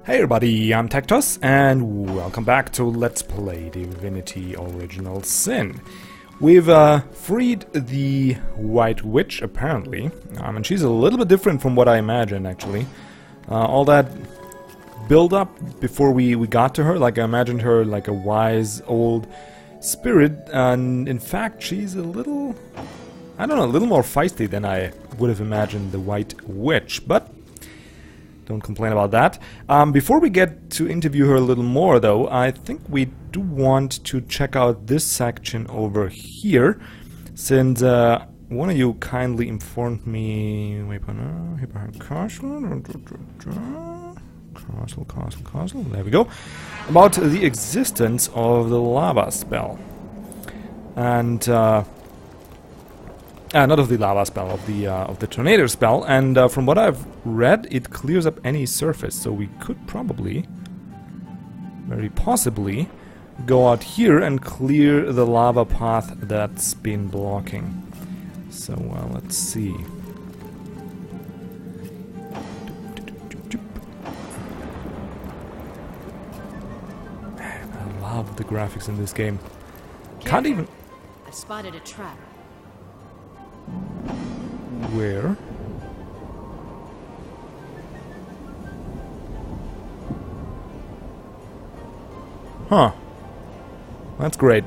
Hey everybody, I'm TecToss, and welcome back to Let's Play Divinity Original Sin. We've freed the White Witch, apparently, and she's a little bit different from what I imagined, actually. All that build-up before we got to her, like I imagined her like a wise old spirit, and in fact she's a little, I don't know, a little more feisty than I would have imagined the White Witch, but don't complain about that. Before we get to interview her a little more, though, I think we do want to check out this section over here, since one of you kindly informed me. Castle. There we go. About the existence of the lava spell, and not of the lava spell, of the tornado spell, and from what I've read, it clears up any surface, so we could probably, very possibly, go out here and clear the lava path that's been blocking. So, let's see. Man, I love the graphics in this game. Can't even... I spotted a trap. Where? Huh. That's great.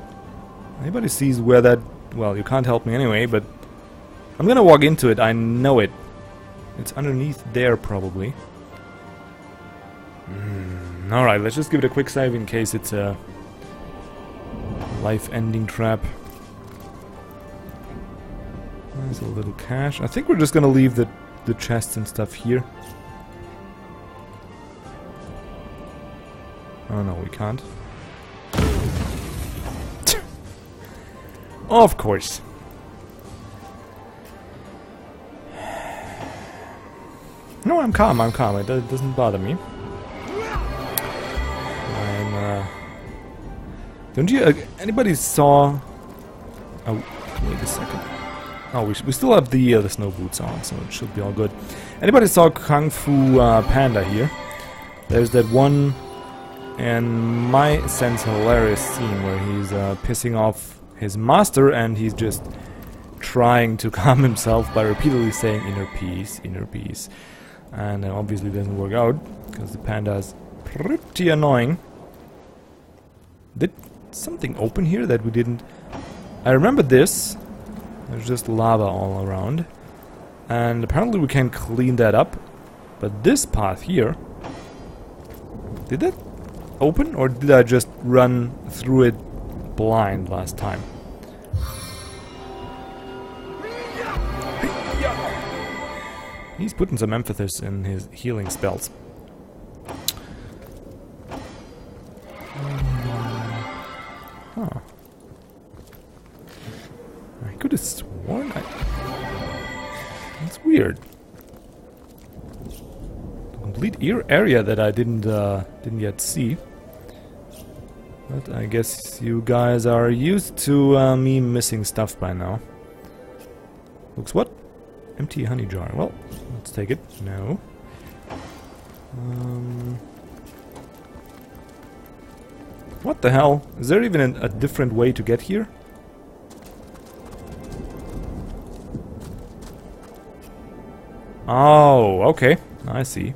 Anybody sees where that... Well, you can't help me anyway, but I'm gonna walk into it, I know it. It's underneath there, probably. Alright, let's just give it a quick save in case it's a life-ending trap. There's a little cache. I think we're just gonna leave the chests and stuff here. Oh no, we can't. Of course. No, I'm calm, It doesn't bother me. Don't you... anybody saw... Oh, wait a second. Oh, we still have the snow boots on, so it should be all good. Anybody saw Kung Fu Panda here? There's that one, in my sense, hilarious scene where he's pissing off his master, and he's just trying to calm himself by repeatedly saying inner peace, and obviously doesn't work out because the panda is pretty annoying. Did something open here that we didn't? I remember this. There's just lava all around, and apparently we can clean that up, but this path here, did that open, or did I just run through it blind last time? He's putting some emphasis in his healing spells. Huh. I could have sworn that's weird. A complete area that I didn't yet see. But I guess you guys are used to me missing stuff by now. Looks what? Empty honey jar. Well, let's take it. No. What the hell? Is there even a different way to get here? Oh, okay. I see.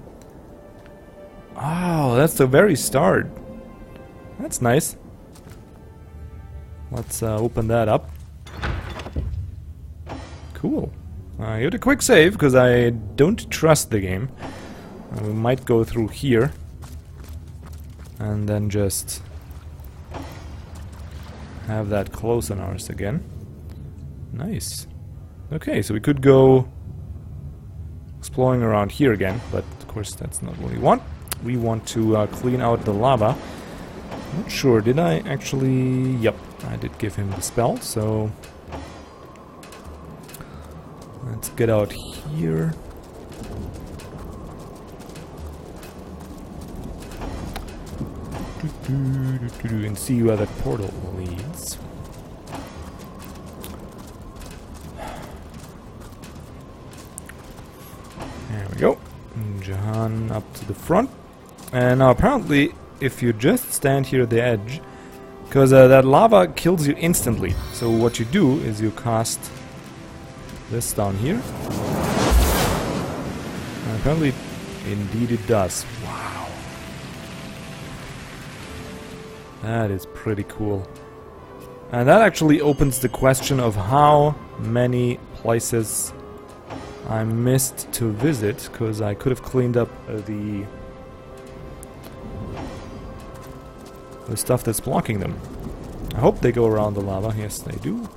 Oh, that's the very start. That's nice. Let's open that up. Cool. I got a quick save because I don't trust the game. We might go through here and then just have that close on ours again. Nice. Okay, so we could go exploring around here again, but of course that's not what we want. We want to clean out the lava. Not sure, did I actually... Yep, I did give him the spell, so... Let's get out here. And see where that portal leads. There we go. Jahan up to the front. And now apparently, if you just stand here at the edge, because that lava kills you instantly. So what you do is you cast this down here. And apparently, indeed it does. Wow. That is pretty cool. And that actually opens the question of how many places I missed to visit, because I could have cleaned up the stuff that's blocking them. I hope they go around the lava. Yes, they do.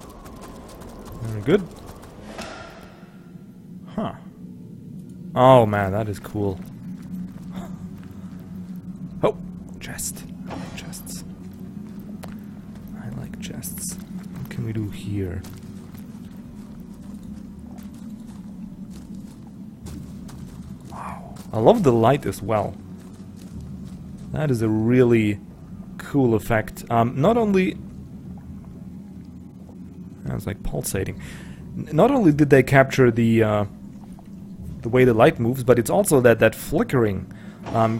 Very good. Huh. Oh man, that is cool. Oh, chest. I like chests. I like chests. What can we do here? Wow. I love the light as well. That is a really cool effect. Not only... It's like pulsating. Not only did they capture the way the light moves, but it's also that flickering.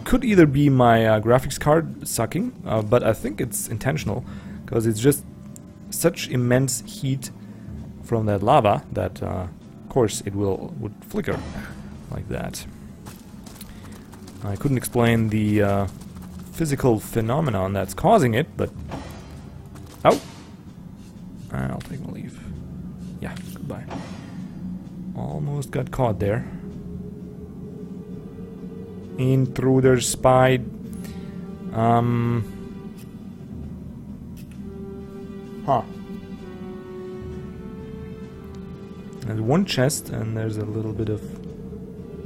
Could either be my graphics card sucking, but I think it's intentional, because it's just such immense heat from that lava that, of course, it would flicker like that. I couldn't explain the physical phenomenon that's causing it, but... Oh! I'll take my leave. Yeah, goodbye. Almost got caught there. Intruder spied. Huh. There's one chest, and there's a little bit of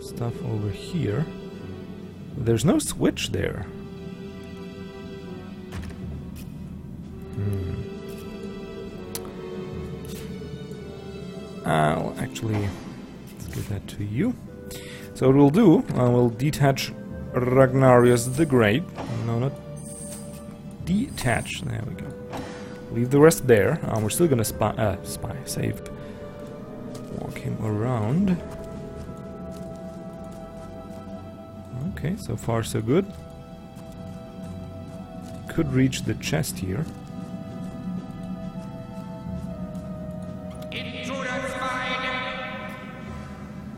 stuff over here. There's no switch there. I'll actually... let's give that to you. So what we'll do, we'll detach Ragnarius the Great. No, not... detach. There we go. Leave the rest there. We're still gonna save. Walk him around. Okay, so far so good. Could reach the chest here.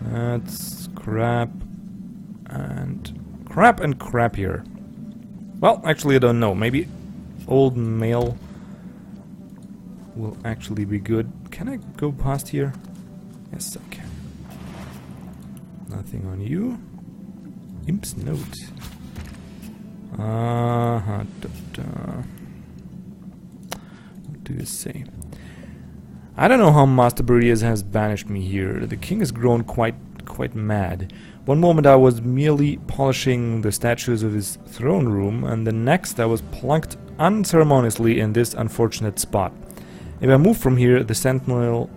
That's crap and crappier. Well, actually I don't know. Maybe old male will actually be good. Can I go past here? Yes, I can. Nothing on you. Imp's note. What do you say? I don't know how Master Burias has banished me here. The king has grown quite mad. One moment I was merely polishing the statues of his throne room, and the next I was plunked unceremoniously in this unfortunate spot. If I move from here, the sentinel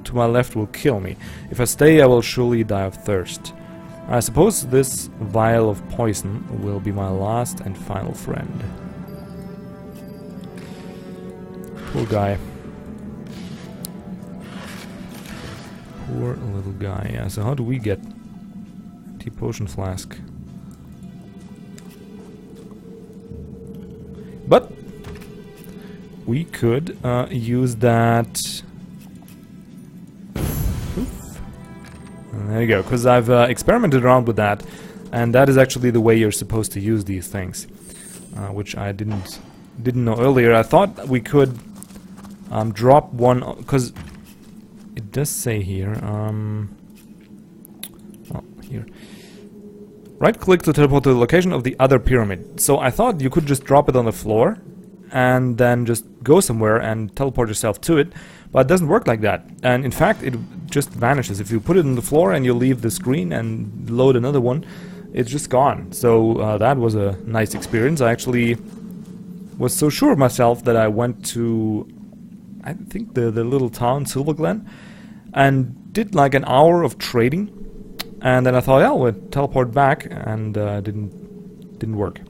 to my left will kill me. If I stay, I will surely die of thirst. I suppose this vial of poison will be my last and final friend. Poor guy. Poor little guy. Yeah, so how do we get empty potion flask? But we could use that. Oof. There you go, because I've experimented around with that, and that is actually the way you're supposed to use these things, which I didn't know earlier. I thought we could drop one, because it does say here, well, here. Right-click to teleport to the location of the other pyramid. So I thought you could just drop it on the floor and then just go somewhere and teleport yourself to it, but it doesn't work like that. And in fact, it just vanishes. If you put it on the floor and you leave the screen and load another one, it's just gone. So that was a nice experience. I actually was so sure of myself that I went to, I think, the little town, Silverglen, and did like an hour of trading, and then I thought, yeah, we'll teleport back, and didn't work.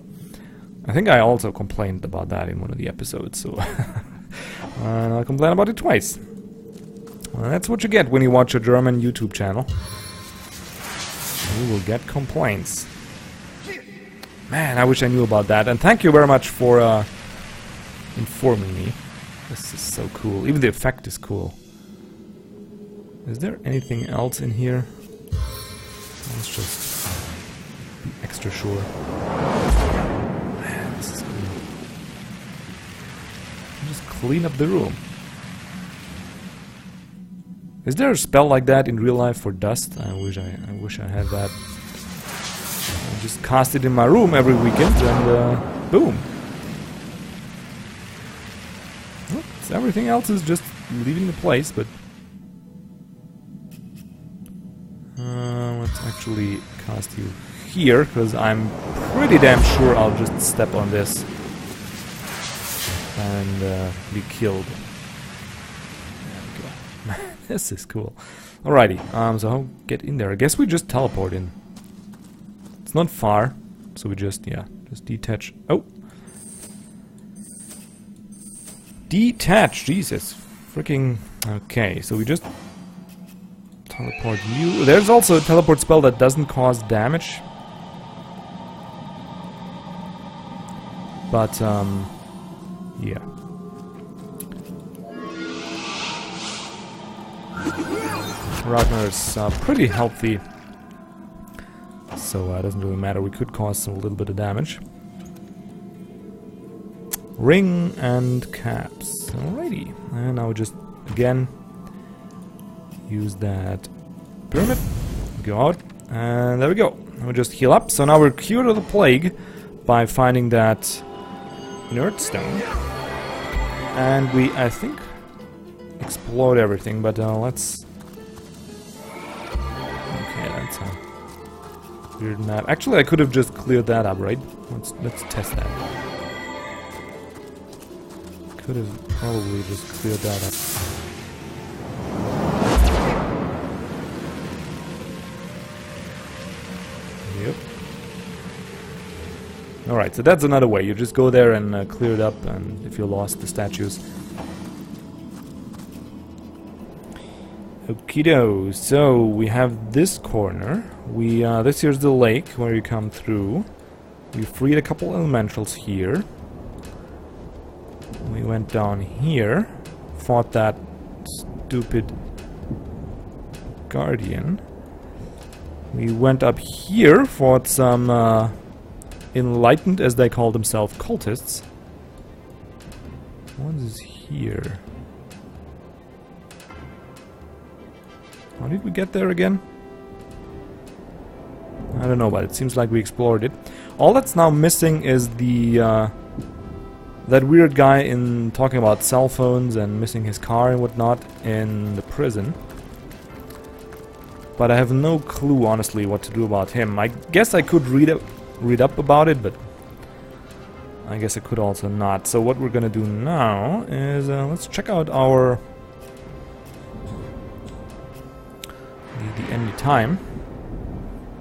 I think I also complained about that in one of the episodes, so and I'll complain about it twice. Well, that's what you get when you watch a German YouTube channel. You will get complaints. Man, I wish I knew about that. And thank you very much for informing me. This is so cool. Even the effect is cool. Is there anything else in here? Let's just be extra sure. Man, this is cool. Just clean up the room. Is there a spell like that in real life for dust? I wish I had that. I just cast it in my room every weekend and boom. Oops, everything else is just leaving the place, but let's actually cast you here, because I'm pretty damn sure I'll just step on this and be killed. There we go. This is cool. Alrighty, so I'll get in there. I guess we just teleport in. It's not far, so we just, yeah, just detach. Oh! Detach! Jesus. Freaking... Okay, so we just teleport you. There's also a teleport spell that doesn't cause damage. But, yeah. Ragnar is pretty healthy, so it doesn't really matter. We could cause a little bit of damage. Ring and caps. Alrighty. And now we just, again, use that pyramid. Go out. And there we go. We'll just heal up. So now we're cured of the plague by finding that inert stone. And we, I think, explode everything, but let's... Okay, that's a weird map. Actually, I could have just cleared that up, right? Let's test that. Could have probably just cleared that up. Yep. Alright, so that's another way. You just go there and clear it up, and if you lost the statues. Okido, so we have this corner. This here's the lake where you come through. We freed a couple elementals here. We went down here, fought that stupid guardian. We went up here, fought some enlightened, as they call themselves, cultists. What is here? How did we get there again? I don't know, but it seems like we explored it. All that's now missing is the that weird guy in talking about cell phones and missing his car and whatnot in the prison. But I have no clue, honestly, what to do about him. I guess I could read up about it, but I guess I could also not. So what we're gonna do now is let's check out our the end time.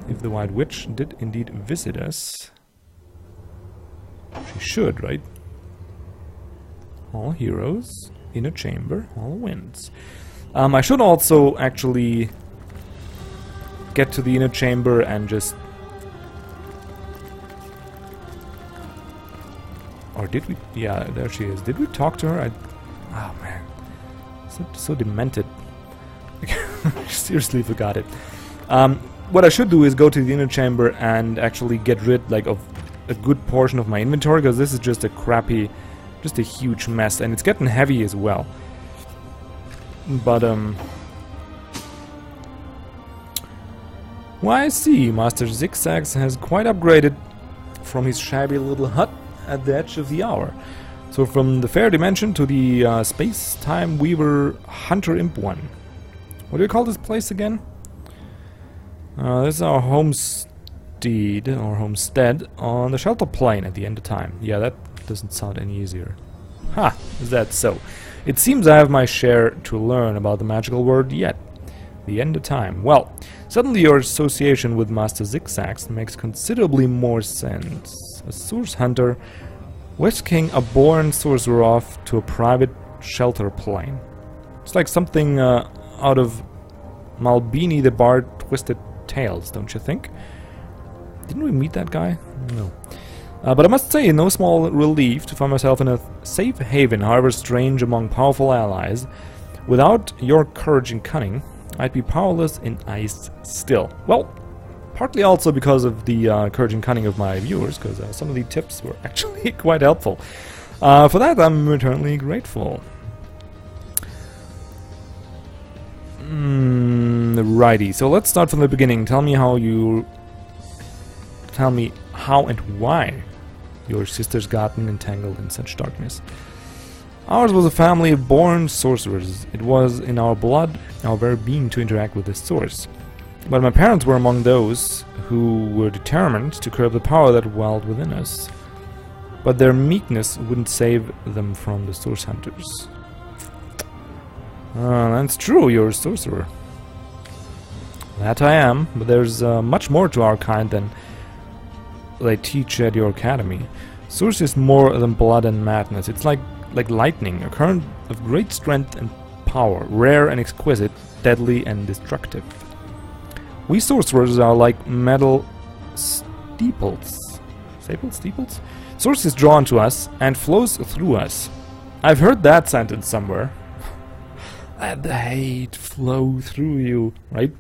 If the White Witch did indeed visit us, she should, right? All heroes, inner chamber, all winds. I should also actually get to the inner chamber and just... Or did we? Yeah, there she is. Did we talk to her? Oh man, so demented. I seriously forgot it. What I should do is go to the inner chamber and actually get rid, like, of a good portion of my inventory, because this is just a crappy, just a huge mess, and it's getting heavy as well. But well, I see, Master Zigzags has quite upgraded from his shabby little hut at the edge of the hour. So from the fair dimension to the space-time weaver hunter imp one. What do you call this place again? This is our homestead, or homestead, on the shelter plane at the end of time. Yeah, that doesn't sound any easier. Ha! Is that so? It seems I have my share to learn about the magical word yet. The end of time. Well, suddenly your association with Master Zigzags makes considerably more sense. A source hunter, whisking a born sorcerer off to a private shelter plane. It's like something out of Malbini the Bard Twisted Tales, don't you think? Didn't we meet that guy? No. But I must say, no small relief to find myself in a safe haven, however strange among powerful allies. Without your courage and cunning, I'd be powerless in ice still. Well, partly also because of the courage and cunning of my viewers, because some of the tips were actually quite helpful. For that, I'm eternally grateful. Righty, so let's start from the beginning. Tell me how and why your sisters gotten entangled in such darkness. Ours was a family of born sorcerers. It was in our blood, our very being, to interact with this source. But my parents were among those who were determined to curb the power that dwelled within us. But their meekness wouldn't save them from the source hunters. That's true, you're a sorcerer. That I am, but there's much more to our kind than they teach at your academy. Source is more than blood and madness. It's like lightning, a current of great strength and power, rare and exquisite, deadly and destructive. We sorcerers are like metal steeples. Steeples? Source is drawn to us and flows through us. I've heard that sentence somewhere. Let the hate flow through you, right?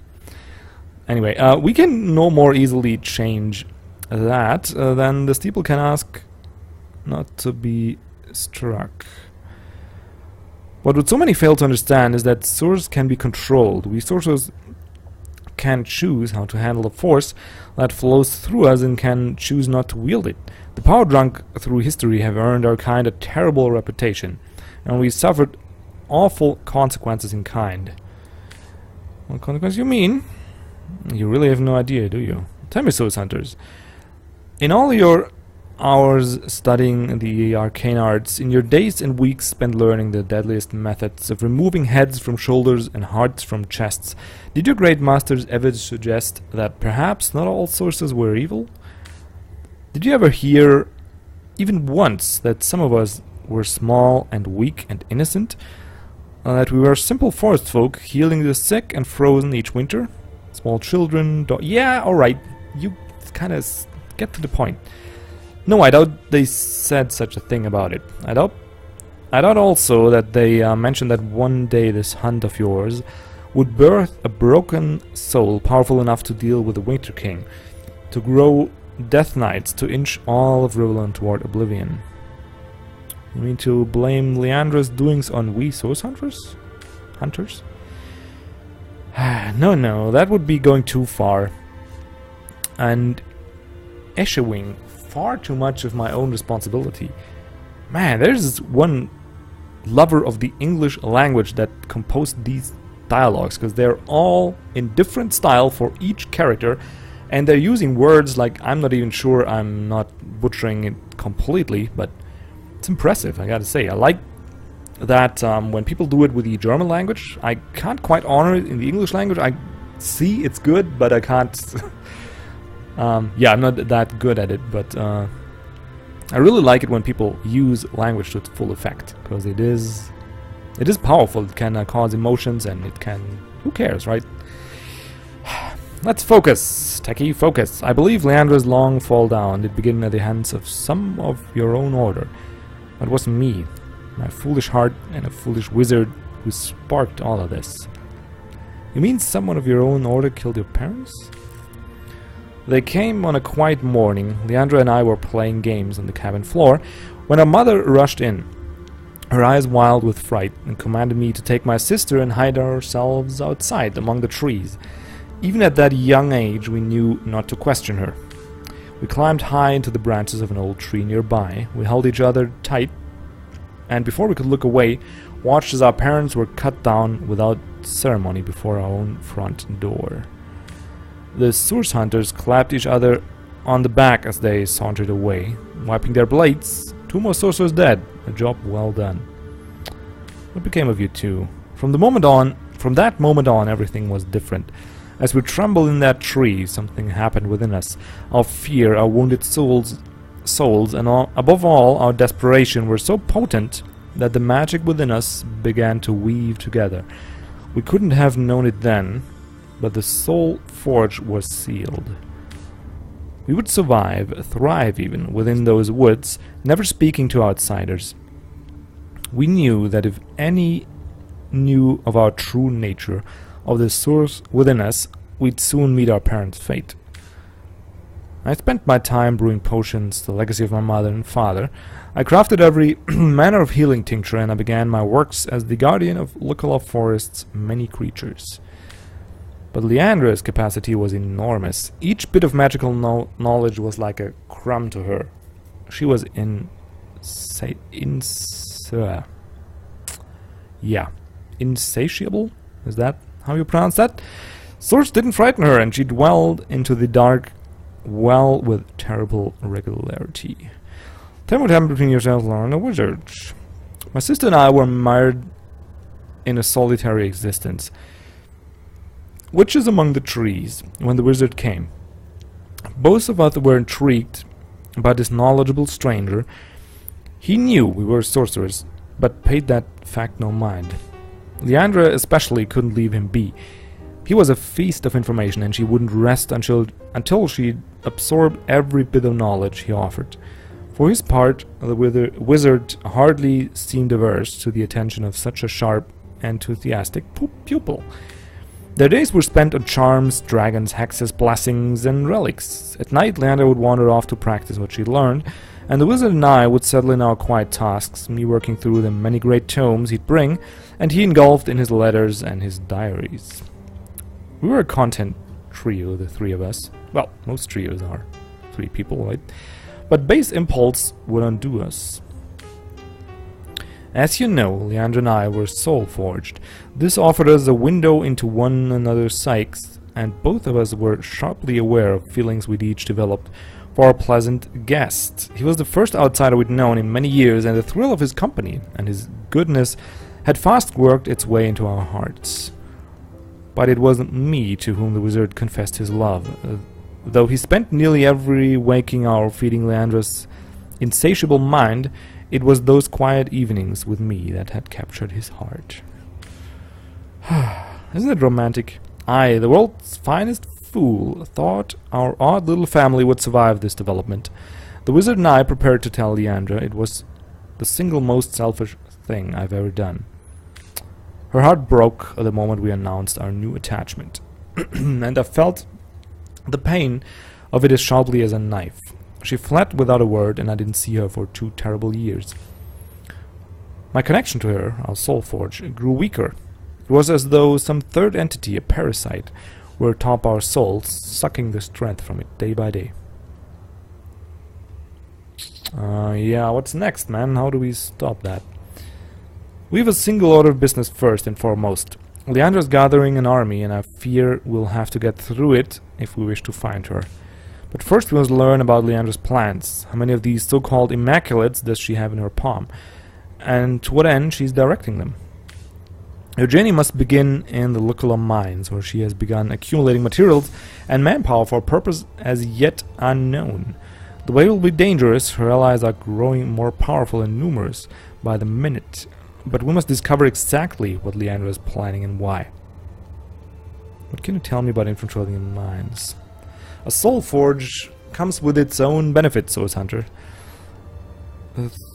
Anyway, we can no more easily change that than the steeple can ask not to be struck. What so many fail to understand is that source can be controlled. We sorcerers can choose how to handle the force that flows through us and can choose not to wield it. The power drunk through history have earned our kind a terrible reputation, and we suffered awful consequences in kind. What consequences you mean? You really have no idea, do you? Tell me, source hunters. In all your hours studying the arcane arts, in your days and weeks spent learning the deadliest methods of removing heads from shoulders and hearts from chests, did your great masters ever suggest that perhaps not all sorcerers were evil? Did you ever hear, even once, that some of us were small and weak and innocent? That we were simple forest folk healing the sick and frozen each winter? Small children, yeah, alright, you kind of get to the point. No, I doubt they said such a thing about it. I doubt also that they mentioned that one day this hunt of yours would birth a broken soul powerful enough to deal with the Winter King, to grow Death Knights, to inch all of Riverland toward oblivion. You mean to blame Leandra's doings on we source hunters? No, that would be going too far. And eschewing far too much of my own responsibility. Man, there's one lover of the English language that composed these dialogues, because they're all in different style for each character, and they're using words like, I'm not even sure I'm not butchering it completely, but it's impressive, I gotta say. I like that when people do it with the German language, I can't quite honor it in the English language. I see it's good, but I can't... yeah, I'm not that good at it, but I really like it when people use language to its full effect, because it is powerful. It can cause emotions, and it can... Who cares, right? Let's focus, Techie, focus. I believe Leandra's long fall down did begin at the hands of some of your own order. But it wasn't me, my foolish heart and a foolish wizard who sparked all of this. You mean someone of your own order killed your parents? They came on a quiet morning. Leandra and I were playing games on the cabin floor when our mother rushed in, her eyes wild with fright, and commanded me to take my sister and hide ourselves outside among the trees. Even at that young age, we knew not to question her. We climbed high into the branches of an old tree nearby. We held each other tight, and before we could look away, watched as our parents were cut down without ceremony before our own front door. The source hunters clapped each other on the back as they sauntered away, wiping their blades. 2 more sorcerers dead. A job well done. What became of you two? From that moment on, everything was different. As we trembled in that tree, something happened within us. Our fear, our wounded souls, and above all, our desperation were so potent that the magic within us began to weave together. We couldn't have known it then, but the soul forge was sealed. We would survive, thrive even, within those woods, never speaking to outsiders. We knew that if any knew of our true nature, of the source within us, we'd soon meet our parents' fate. I spent my time brewing potions, the legacy of my mother and father. I crafted every manner of healing tincture, and I began my works as the guardian of Luckala Forest's many creatures. But Leandra's capacity was enormous. Each bit of magical knowledge was like a crumb to her. She was insatiable? Is that how you pronounce that? Swords didn't frighten her, and she dwelled into the dark well with terrible regularity. Tell me what happened between yourself, Laura, and the wizard. My sister and I were mired in a solitary existence, which is among the trees, when the wizard came. Both of us were intrigued by this knowledgeable stranger. He knew we were sorcerers, but paid that fact no mind. Leandra especially couldn't leave him be. He was a feast of information, and she wouldn't rest until she'd absorbed every bit of knowledge he offered. For his part, the wizard hardly seemed averse to the attention of such a sharp, enthusiastic pupil. Their days were spent on charms, dragons, hexes, blessings, and relics. At night, Leandra would wander off to practice what she learned, and the wizard and I would settle in our quiet tasks, me working through the many great tomes he'd bring, and he engulfed in his letters and his diaries. We were a content trio, the three of us. Well, most trios are 3 people, right? But base impulse would undo us. As you know, Leandra and I were soul-forged. This offered us a window into one another's psyches, and both of us were sharply aware of feelings we'd each developed for our pleasant guest. He was the first outsider we'd known in many years, and the thrill of his company and his goodness had fast worked its way into our hearts. But it wasn't me to whom the wizard confessed his love, though he spent nearly every waking hour feeding Leandra's insatiable mind. It was those quiet evenings with me that had captured his heart. Isn't it romantic? I, the world's finest fool, thought our odd little family would survive this development. The wizard and I prepared to tell Leandra it was the single most selfish thing I've ever done. Her heart broke the moment we announced our new attachment, and I felt the pain of it as sharply as a knife. She fled without a word, and I didn't see her for 2 terrible years. My connection to her, our soul forge, grew weaker. It was as though some third entity, a parasite, were atop our souls, sucking the strength from it day by day. Yeah, what's next, man? How do we stop that? We have a single order of business first and foremost. Leandra's gathering an army, and I fear we'll have to get through it if we wish to find her. But first we must learn about Leandra's plans. How many of these so-called immaculates does she have in her palm? And to what end she's directing them? Her journey must begin in the Luckala mines, where she has begun accumulating materials and manpower for a purpose as yet unknown. The way will be dangerous. Her allies are growing more powerful and numerous by the minute. But we must discover exactly what Leandra is planning and why. What can you tell me about infiltrating the mines? A soul forge comes with its own benefits, Source Hunter.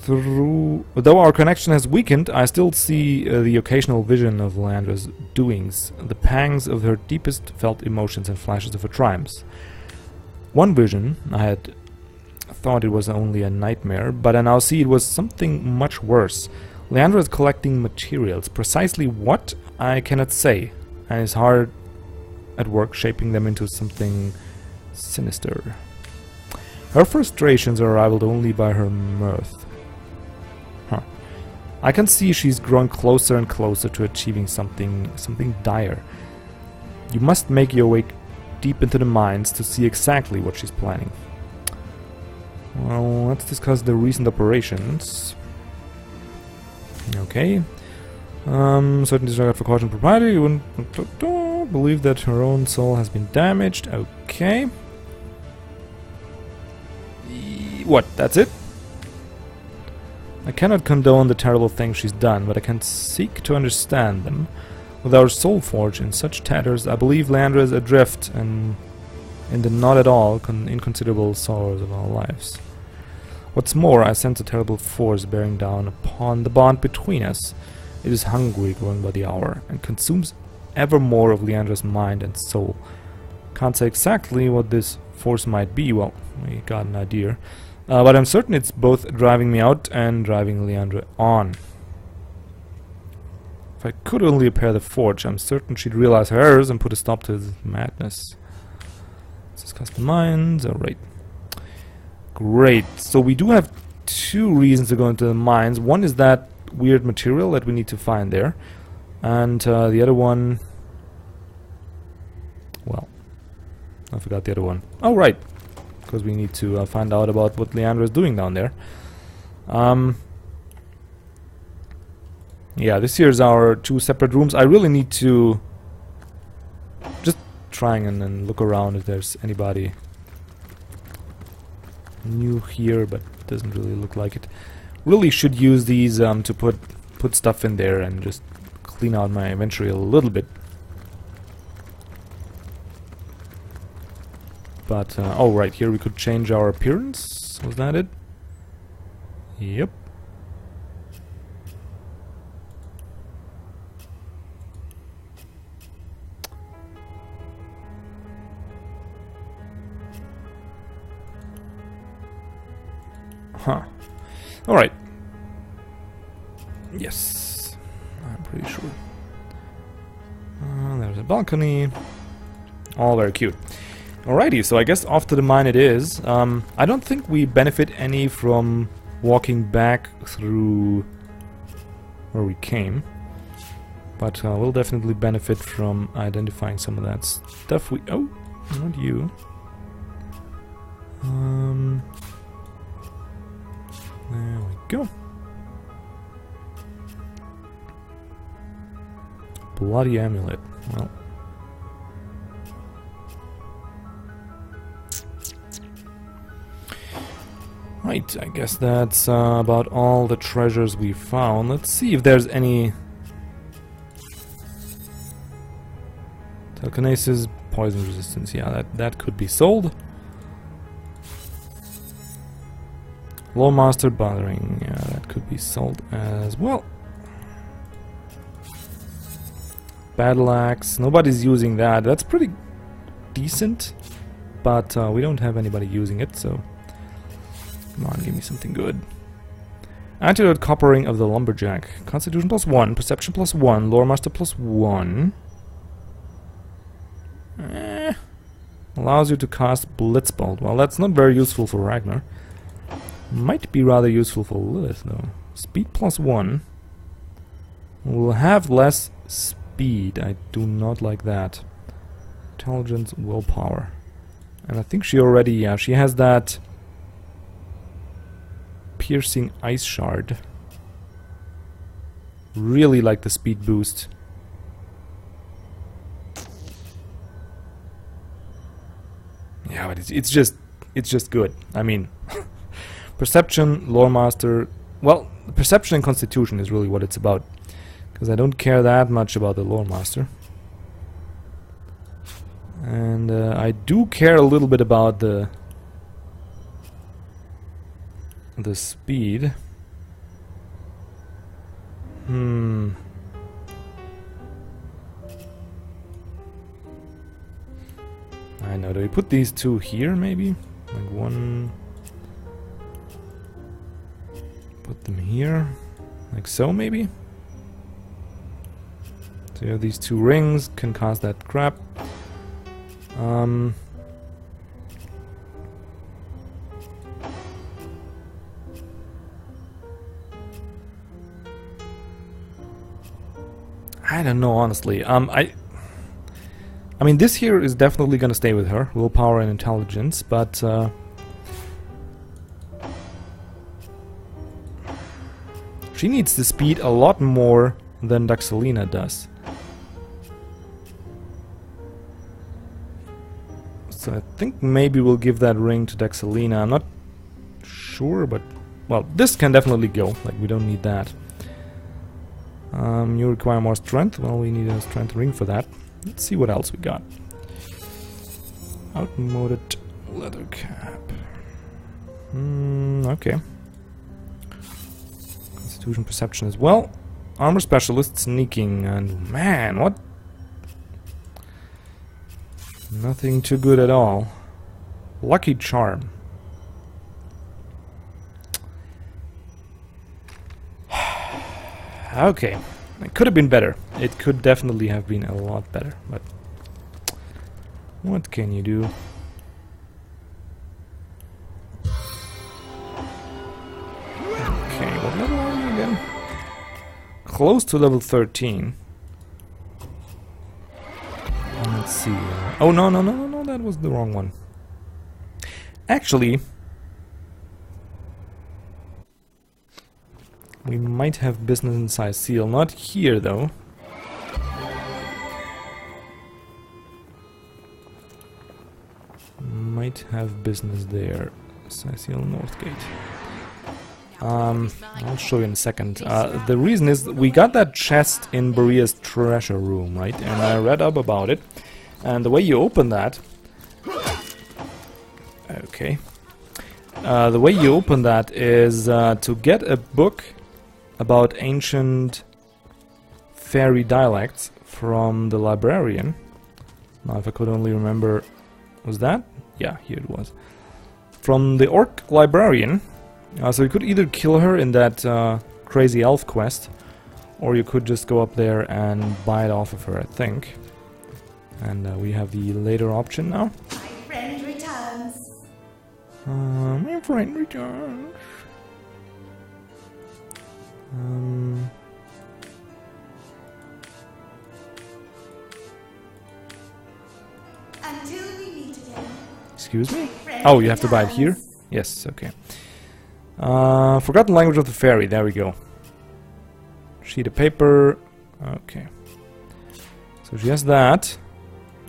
Though our connection has weakened, I still see the occasional vision of Leandra's doings, the pangs of her deepest felt emotions and flashes of her triumphs. One vision, I had thought it was only a nightmare, but I now see it was something much worse. Leandra is collecting materials, precisely what I cannot say, and is hard at work shaping them into something sinister. Her frustrations are rivaled only by her mirth. I can see she's growing closer and closer to achieving something dire. You must make your way deep into the mines to see exactly what she's planning. Well, let's discuss the recent operations. Okay. Certain disregard for caution propriety. You wouldn't believe that her own soul has been damaged. Okay. What? That's it? I cannot condone the terrible things she's done, but I can seek to understand them. With our soul forge in such tatters, I believe Leandra is adrift and in the not at all inconsiderable sorrows of our lives. What's more, I sense a terrible force bearing down upon the bond between us. It is hungry, growing by the hour, and consumes ever more of Leandra's mind and soul. Can't say exactly what this force might be, well, we got an idea. But I'm certain it's both driving me out and driving Leandra on. If I could only repair the forge, I'm certain she'd realize her errors and put a stop to this madness. Let's discuss the mines. Alright. Great. So we do have two reasons to go into the mines. One is that weird material that we need to find there. And the other one... well, I forgot the other one. Oh, right. Because we need to find out about what Leandra is doing down there. Yeah, this here is our two separate rooms. I really need to just trying and look around if there's anybody new here, but it doesn't really look like it. Really should use these to put stuff in there and just clean out my inventory a little bit. But oh right, here we could change our appearance. Was that it? Yep. Huh. Alright. Yes. I'm pretty sure. There's a balcony. All very cute. Alrighty, so I guess off to the mine it is. I don't think we benefit any from walking back through where we came. But we'll definitely benefit from identifying some of that stuff we... oh, not you. There we go. Bloody amulet. Well. Right, I guess that's about all the treasures we found. Let's see if there's any... telekinesis, poison resistance. Yeah, that could be sold. Low master bothering, yeah, that could be sold as well. Battle axe, nobody's using that. That's pretty decent, but we don't have anybody using it, so come on, give me something good. Antidote coppering of the lumberjack. Constitution +1, perception +1, lore master +1. Allows you to cast blitzbolt. Well, that's not very useful for Ragnar. Might be rather useful for Lilith, though. Speed +1. We'll have less speed. I do not like that. Intelligence, willpower. And I think she already, yeah, she has that piercing ice shard. Really like the speed boost. Yeah, but it's just good. I mean... Perception, lore master... well, perception and constitution is really what it's about. Because I don't care that much about the lore master. And I do care a little bit about the speed. I know, do we put these two here maybe? Like one... put them here, like so maybe? So you have these two rings, can cast that crap. I don't know, honestly. I mean, this here is definitely gonna stay with her, willpower and intelligence, but she needs the speed a lot more than Daxalina does. So I think maybe we'll give that ring to Daxalina. I'm not sure, but... well, this can definitely go. Like, we don't need that. You require more strength. Well, we need a strength ring for that. Let's see what else we got. Outmoded leather cap. Okay. Constitution perception as well. Armor specialist sneaking, and man, what? Nothing too good at all. Lucky charm. Okay. It could have been better. It could definitely have been a lot better, but what can you do? Okay, what level are you again? Close to level 13. Let's see. Oh, no, that was the wrong one. Actually, we might have business inside Seal. Not here, though. Might have business there. Seal Northgate. I'll show you in a second. The reason is we got that chest in Beria's treasure room, right? And I read up about it. And the way you open that... Okay. The way you open that is to get a book about ancient fairy dialects from the librarian. Now, if I could only remember... Was that? Yeah, here it was. From the orc librarian. So you could either kill her in that crazy elf quest, or you could just go up there and buy it off of her, I think. And we have the later option now. My friend returns. My friend returns. Until we meet again. Excuse me? Oh, you have to buy it here? Yes, okay. Forgotten language of the fairy, there we go. Sheet of paper. Okay. So she has that.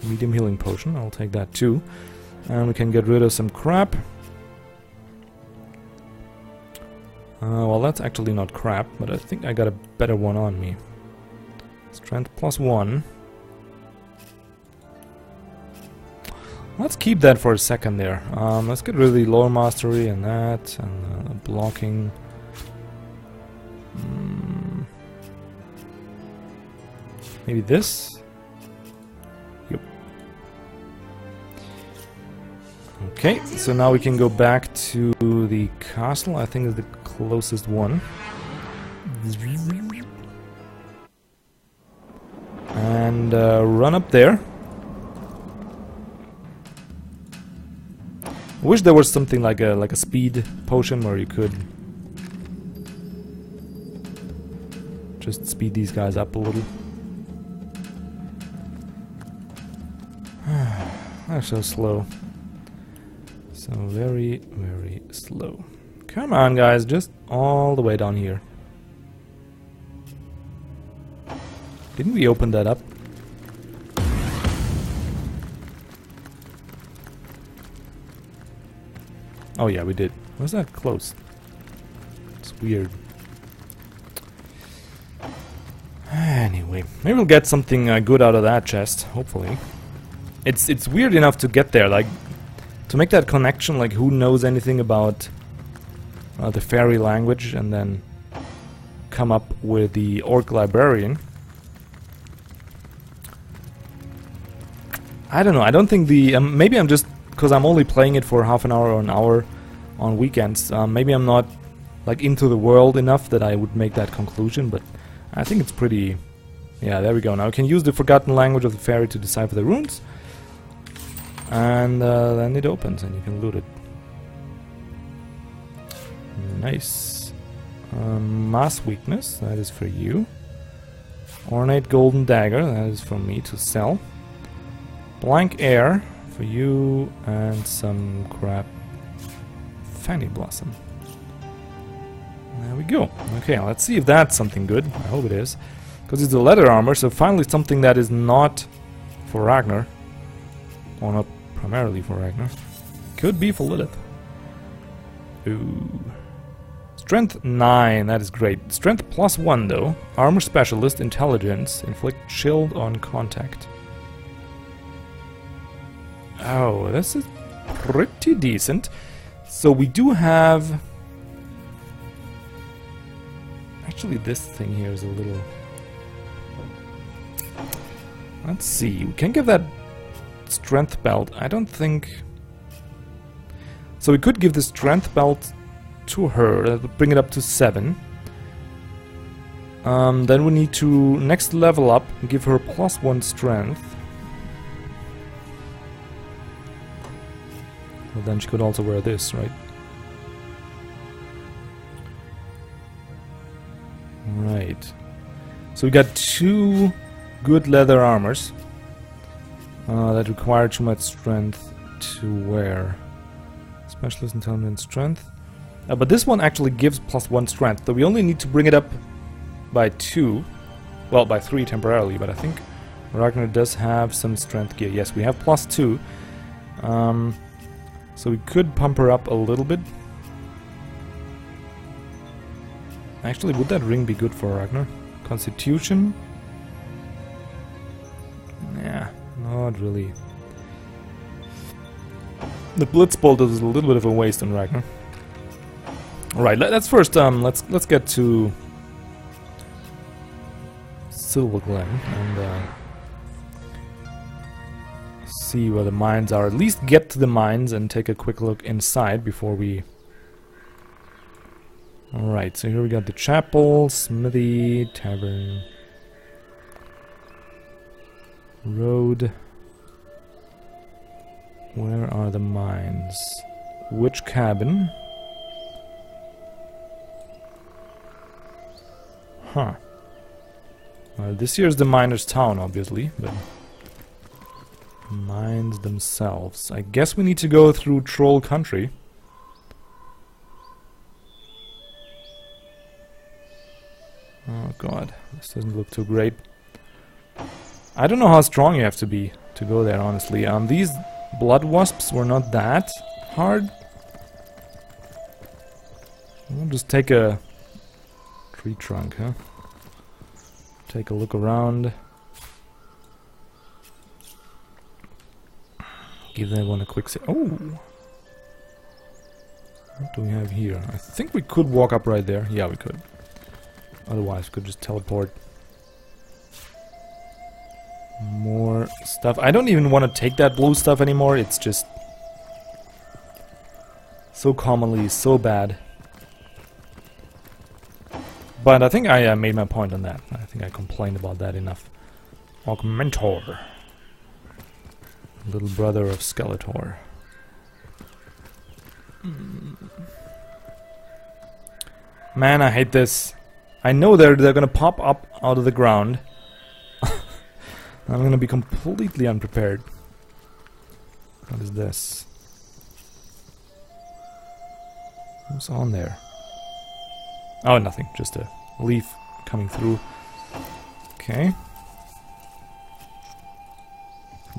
Medium healing potion, I'll take that too. And we can get rid of some crap. Well, that's actually not crap, but I think I got a better one on me. Strength +1. Let's keep that for a second there. Let's get rid of the lore mastery and that, and blocking. Maybe this? Yep. Okay, so now we can go back to the castle. I think it's the closest one. And run up there. I wish there was something like a speed potion where you could just speed these guys up a little. They're so slow. So very, very slow. Come on, guys, just all the way down here. Didn't we open that up? Oh yeah, we did. Was that close? It's weird. Anyway, maybe we'll get something good out of that chest, hopefully. It's weird enough to get there, like, to make that connection, like, who knows anything about the fairy language, and then come up with the orc librarian. I don't know, I don't think the... maybe I'm just... because I'm only playing it for half an hour or an hour on weekends. Maybe I'm not like into the world enough that I would make that conclusion, but I think it's pretty... Yeah, there we go. Now we can use the forgotten language of the fairy to decipher the runes. And then it opens and you can loot it. Nice. Mass weakness, that is for you. Ornate golden dagger, that is for me to sell. Blank air for you, and some crap. Fanny blossom. There we go. Okay, let's see if that's something good. I hope it is. Because it's a leather armor, so finally something that is not for Ragnar. Or not primarily for Ragnar. Could be for Lilith. Ooh. Strength 9, that is great. Strength +1 though. Armor specialist, intelligence, inflict shield on contact. Oh, this is pretty decent. So we do have... Actually, this thing here is a little... Let's see. We can give that strength belt. I don't think... So we could give the strength belt to her. That would bring it up to 7. Then we need to next level up and give her +1 strength. Well, then she could also wear this, right? Right. So we got 2 good leather armors that require too much strength to wear. Specialist intelligence strength. But this one actually gives +1 strength, so we only need to bring it up by 2. Well, by 3 temporarily, but I think Ragnar does have some strength gear. Yes, we have +2. So we could pump her up a little bit. Actually, would that ring be good for Ragnar? Constitution? Nah, not really. The Blitzbolt is a little bit of a waste on Ragnar. Alright, let's first let's get to Silver Glen and see where the mines are. At least get to the mines and take a quick look inside before we... Alright, so here we got the chapel, smithy, tavern, road. Where are the mines? Which cabin? Huh. Well, this here's the miners' town, obviously, but... Mines themselves. I guess we need to go through Troll Country. Oh god, this doesn't look too great. I don't know how strong you have to be to go there, honestly. These blood wasps were not that hard. We'll just take a tree trunk, huh? Take a look around. Give that one a quick oh! What do we have here? I think we could walk up right there. Yeah, we could. Otherwise, we could just teleport. More stuff. I don't even want to take that blue stuff anymore. It's just so commonly so bad. But I think I made my point on that. I think I complained about that enough. Augmentor. Little brother of Skeletor. Man, I hate this. I know they're gonna pop up out of the ground. I'm gonna be completely unprepared. What is this? What's on there? Oh, nothing. Just a leaf coming through. Okay.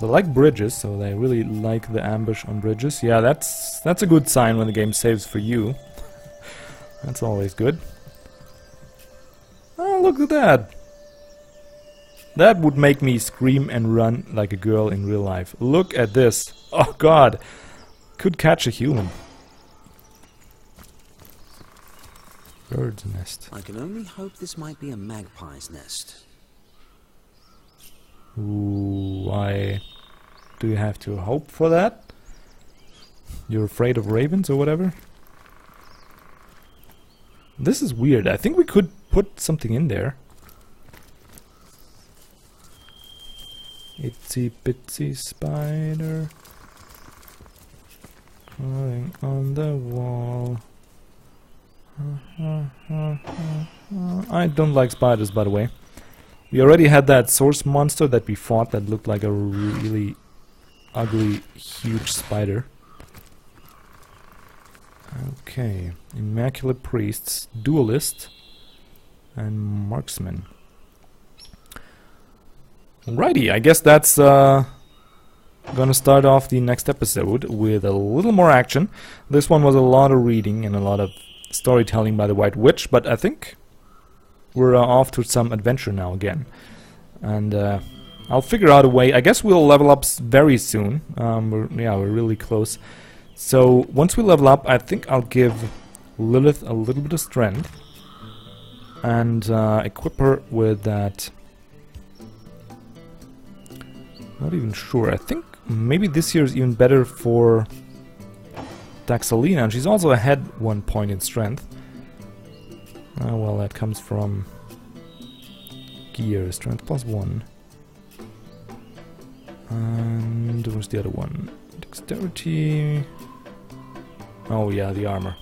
They like bridges, so they really like the ambush on bridges. Yeah, that's a good sign when the game saves for you. That's always good. Oh, look at that! That would make me scream and run like a girl in real life. Look at this! Oh god! Could catch a human. Bird's nest. I can only hope this might be a magpie's nest. Ooh, why do you have to hope for that? You're afraid of ravens or whatever? This is weird. I think we could put something in there. Itsy bitsy spider crawling on the wall. I don't like spiders, by the way. We already had that source monster that we fought that looked like a really ugly, huge spider. Okay, Immaculate Priests, Duelist, and Marksman. Alrighty, I guess that's gonna start off the next episode with a little more action. This one was a lot of reading and a lot of storytelling by the White Witch, but I think we're off to some adventure now again. And I'll figure out a way. I guess we'll level up very soon. We're really close. So once we level up, I think I'll give Lilith a little bit of strength and equip her with that. Not even sure. I think maybe this year is even better for Daxalina, and she's also ahead 1 point in strength. Well, that comes from gear, strength +1. And where's the other one? Dexterity. Oh yeah, the armor.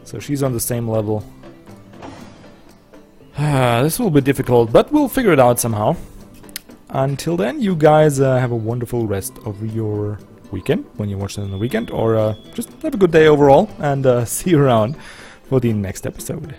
So she's on the same level. This will be difficult, but we'll figure it out somehow. Until then, you guys have a wonderful rest of your weekend, when you watch it on the weekend, or just have a good day overall, and see you around for the next episode.